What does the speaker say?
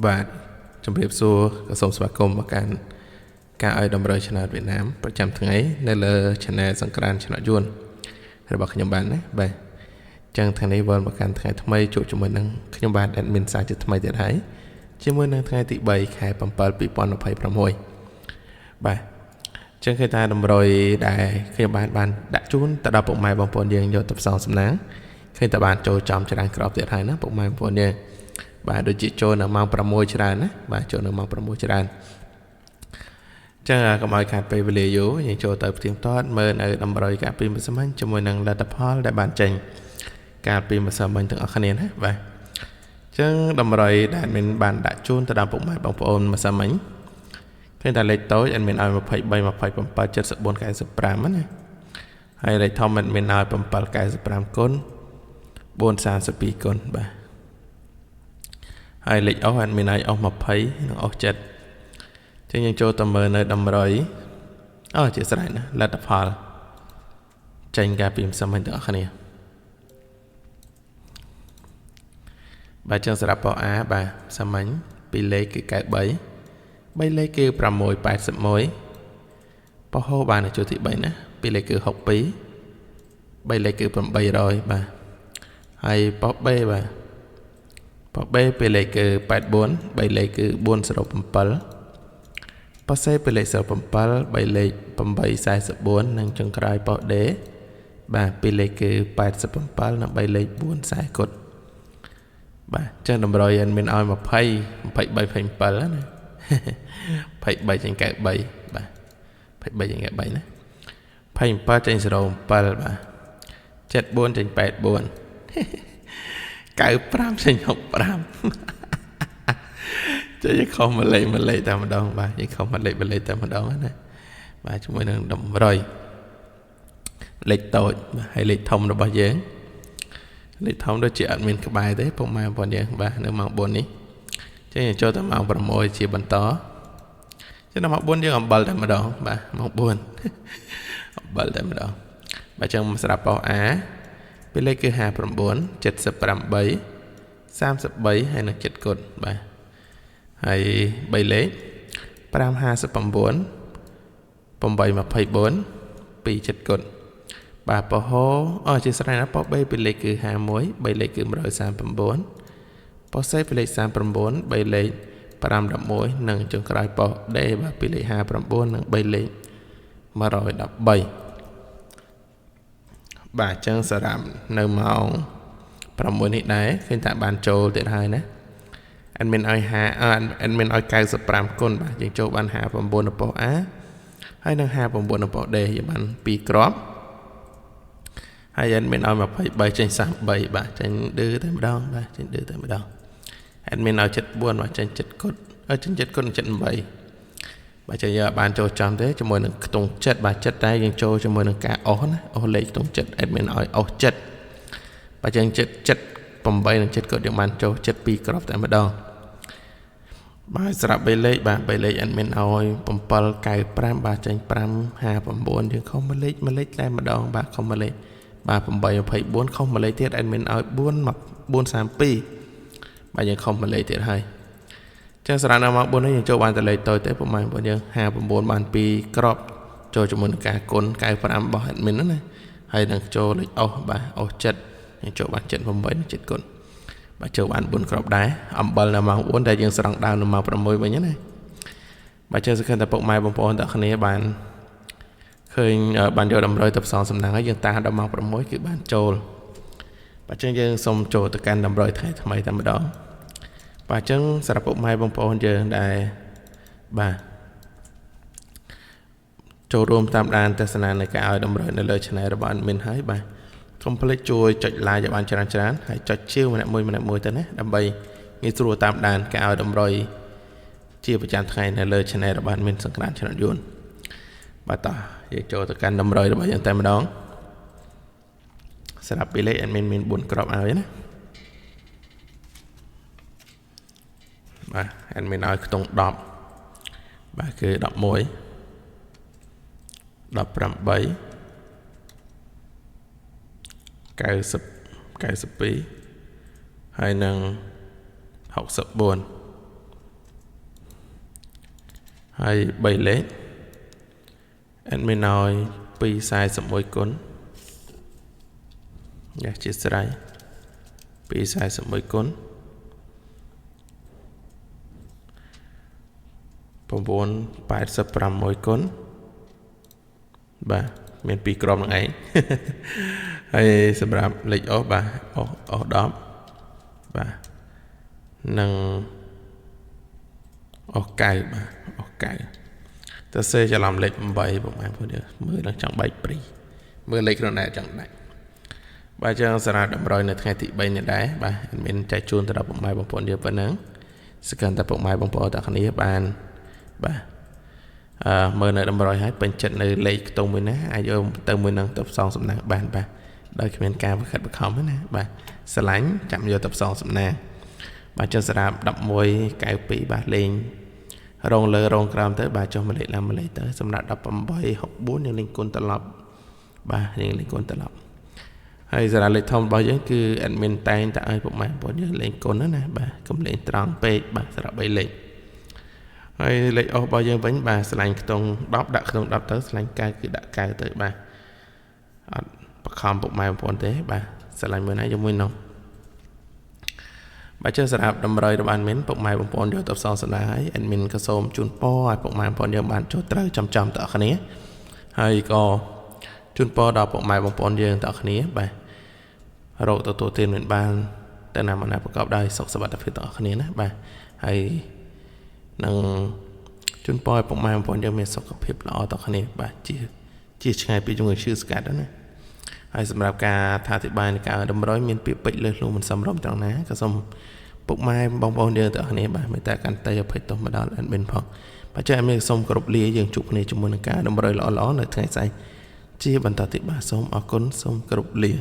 បាទជំរាបសួរក៏សូមស្វាគមន៍មកកាន់ការឲ្យតម្រូវឆ្នោតវៀតណាមប្រចាំថ្ងៃនៅលើ Channel សង្ក្រានឆ្នោតយួនរបស់ខ្ញុំបានណាបាទចឹងថ្ងៃនេះវិលមកកាន់ថ្ងៃថ្មីជួបជាមួយនឹងខ្ញុំបាទ admin សាជាថ្មីទៀតហើយជាមួយនឹងថ្ងៃទី3ខែ7 2026បាទចឹងគេថាតម្រុយដែលខ្ញុំបានដាក់ជូនទៅដល់ពុកម៉ែបងប្អូនយើងយកទៅផ្សងសំណាងឃើញតែបានចូលចំច្រើនក្របទៀតហើយណាពុកម៉ែបងប្អូនយើងបាទដូចជាចូលនៅម៉ោង6ច្រើនណាបាទចូលនៅម៉ោង6ច្រើនចឹងកុំឲ្យខាតពេលវេលាយូរយើងចូលទៅផ្ទៀងផ្ទាត់មើលនៅតម្រុយការពីម្សិលមិញជាមួយនឹងលទ្ធផលដែលបានចេញកាលពីម្សិលមិញទាំងអស់គ្នាណាបាទចឹងតម្រុយដែលមានបានដាក់ជូនទៅដល់ពុកម៉ែបងប្អូនម្សិលមិញឃើញតែលេខតូចអត់មានឲ្យ23 27 74 95ណាហើយលេខធំអត់មានឲ្យ7 95គុណ4 32គុណបាទហើយលេខអស់អត់មានឲ្យអស់20និងអស់7ចឹងយើងចូលទៅមើលនៅតម្រុយជាស្រេចណាលទ្ធផលចេញកាលពីម្សិលមិញទាំងអស់គ្នាបាទចឹងសម្រាប់បោះ A បាទសាមញ្ញពីរលេខគឺ93 3លេខគឺ681បោះហូបានចូលទី3ណាពីរលេខគឺ62 3លេខគឺ800បាទហើយបោះ B បាទបោះ B ពីរលេខគឺ84 3លេខគឺ407បោះ C ពីរលេខ07 3លេខ844និងចុងក្រោយបោះ D បាទពីរលេខគឺ87និង3លេខ440គុតបាទចឹងតម្រុយអត់មានឲ្យ20 23 27ណា23ចេញ93បាទ23ចេញ93ណា27ចេញ07បាទ74ចេញ84 95ចេញ65ចេះខុសមួយលេខតែម្ដងបាទនិយាយខុសមួយលេខតែម្ដងណាបាទជាមួយនឹងតម្រុយលេខតូចហើយលេខធំរបស់យើងលេខធំដូចជាអត់មានក្បែរទេពុកម៉ែបងប្អូនយើងបាទនៅម៉ោង4នេះចឹងចូលទៅម៉ោង6ជាបន្តចឹងដល់ម៉ោង4យើងអំបិលតែម្ដងបាទម៉ោង4អំបិលតែម្ដងបាទចឹងសម្រាប់បោះ A ពេលលេខគឺ59 78 33ហើយនឹង7គុណបាទហើយ3លេខ559 824 27គុណបាទបោះជាស្រេចណាបោះ B ពីលេខគឺ51 3លេខគឺ139បោះ C ពីលេខ39 3លេខ511និងចុងក្រោយបោះ D បាទពីលេខ59និង3លេខ113បាទចឹងសារ៉ាំនៅម៉ោង6នេះដែរឃើញថាបានចូលទៀតហើយណាអត់មានឲ្យអត់មានឲ្យ95គុណបាទយើងចូលបាន59របស់ A ហើយនឹង59របស់ D យើងបាន2គ្រាប់ហើយអត់មានឲ្យ23ចេញ33បាទចេញឌឺតែម្ដងបាទចេញឌឺតែម្ដងអត់មានឲ្យ74បាទចេញ7គុណចេញ7គុណ78បាទចឹងយើងបានចូលចំទេជាមួយនឹងខ្ទង់7បាទ7តែយើងចូលជាមួយនឹងការអស់ណាអស់លេខខ្ទង់7អត់មានឲ្យអស់7បាទចឹង7 8និង7គាត់យើងបានចូល72គ្រាប់តែម្ដងបាទស្រាប់3លេខបាទ3លេខអត់មានឲ្យ795បាទចេញ559យើងខុសមួយលេខតែម្ដងបាទខុសមួយលេខបាទ824ខុសមួយលេខទៀតអត់មានឲ្យ432បាទយើងខុសមួយលេខទៀតហើយចឹងសារ៉ានៅម៉ោង4នេះយើងចូលបានតែលេខតូចទេប្រហែលបងយើង59បាន2គ្រាប់ចូលជាមួយនឹងការគុណ95របស់ admin ណាហើយនឹងចូលលេខអស់បាទអស់7យើងចូលបាន78និង7គុណបាទចូលបាន4គ្រាប់ដែរអំបិលនៅម៉ោង4តែយើងស្រង់ដើមនៅម៉ោង6វិញណាបាទចឹងសង្ឃឹមថាពុកម៉ែបងប្អូនទាំងគ្នាបានឃើញបានយកតម្រុយទៅផ្សងសំណាងហើយយើងតាដល់ម៉ោង6គឺបានចូលបាទចឹងយើងសូមចូលទៅកាន់តម្រុយថ្ងៃថ្មីតែម្ដងបាទចឹងសម្រាប់ពុកម៉ែបងប្អូនយើងដែលបាទចូលរួមតាមដានទស្សនានៃការឲ្យតម្រុយនៅលើ Channel របស់ admin ហើយបាទកុំភ្លេចជួយចុច like ឲ្យបានច្រើនហើយចុចជាវម្នាក់មួយទៅណាដើម្បីងាយស្រួលតាមដានការឲ្យតម្រុយជាប្រចាំថ្ងៃនៅលើ Channel របស់ admin សង្ក្រានឆ្នោតយួនបាទតោះយើងចូលទៅកាន់តម្រុយរបស់យើងតែម្ដងសម្រាប់ពីលេខ admin មាន4គ្រាប់ឲ្យណាបាទ admin ឲ្យខ្ទង់10បាទគឺ11 18 90 92ហើយនឹង64 ហើយ3លេខ admin ឲ្យ241គុណយ៉ាជាស្រ័យ241គុណ986គុណបាទមាន2ក្រុមនឹងឯងហើយសម្រាប់លេខអស់បាទអស់10បាទនិងអស់9បាទអស់9តើសេច្រឡំលេខ8បងប្អូនមើលឡើងចង់បែកព្រីមើលលេខក្នុងដែរចង់ដាច់បាទចឹងសារៈតម្រុយនៅថ្ងៃទី3នេះដែរបាទមានចែកជូនទៅដល់ពុកម៉ែបងប្អូនយើងប៉ុណ្ណឹងសកម្មតែពុកម៉ែបងប្អូនទាំងគ្នាបានបាទមើលនៅតម្រុយឲ្យពេញចិត្តនៅលេខខ្ទង់មួយណាអាចយកទៅមួយនឹងទៅផ្សងសំណាងបានបាទដោយគ្មានការបង្ខិតបង្ខំណាបាទស្រឡាញ់ចាំយកទៅផ្សងសំណាងបាទចឹងសារៈ1192បាទលេងរងលើរងក្រោមទៅបាទចុះមួយលេខឡើងមួយលេខទៅសម្រាប់1864យើងលេងគុណត្រឡប់បាទយើងលេងគុណត្រឡប់ហើយសារៈលេខធំរបស់យើងគឺ admin តែងតែឲ្យពុកម៉ែបងប្អូនយើងលេងគុណណាបាទកុំលេងត្រង់ពេកបាទសារៈ3លេខហើយលេខអស់របស់យើងវិញបាទឆ្លាញ់ខ្ទង់10ដាក់ខ្ទង់10ទៅឆ្លាញ់9គឺដាក់9ទៅបាទអត់បខំពុកម៉ែបងប្អូនទេបាទឆ្លាញ់មួយណាជាមួយនោះបាទចឹងសម្រាប់តម្រុយរបស់ admin ពុកម៉ែបងប្អូនយកទៅផ្សងសំណាងហើយ admin ក៏សូមជូនពរឲ្យពុកម៉ែបងប្អូនយើងបានចូលត្រូវចំទាំងអស់គ្នាហើយក៏ជូនពរដល់ពុកម៉ែបងប្អូនយើងទាំងអស់គ្នាបាទរកទទួលទានមានបានតែណាមកណាប្រកបដោយសុខសុវត្ថិភាពទាំងអស់គ្នាណាបាទហើយនឹងជូនពរឲ្យពុកម៉ែបងប្អូនយើងមានសុខភាពល្អទាំងគ្នាបាទជាឆ្ងាយពីជំងឺឈឺស្កាត់ណាហើយសម្រាប់ការថាអធិប្បាយនៃការតម្រុយមានពាក្យពេចន៍លើសលួងមិនសមរម្យទាំងណាក៏សូមពុកម៉ែបងប្អូនយើងទាំងគ្នាបាទមេត្តាកាន់តែអភ័យទោសមកដល់ admin ផងបាទចា៎ admin សូមគោរពលាយើងជួបគ្នាជាមួយនឹងការតម្រុយល្អៗនៅថ្ងៃស្អែកជាបន្តទៀតបាទសូមអរគុណសូមគោរពលា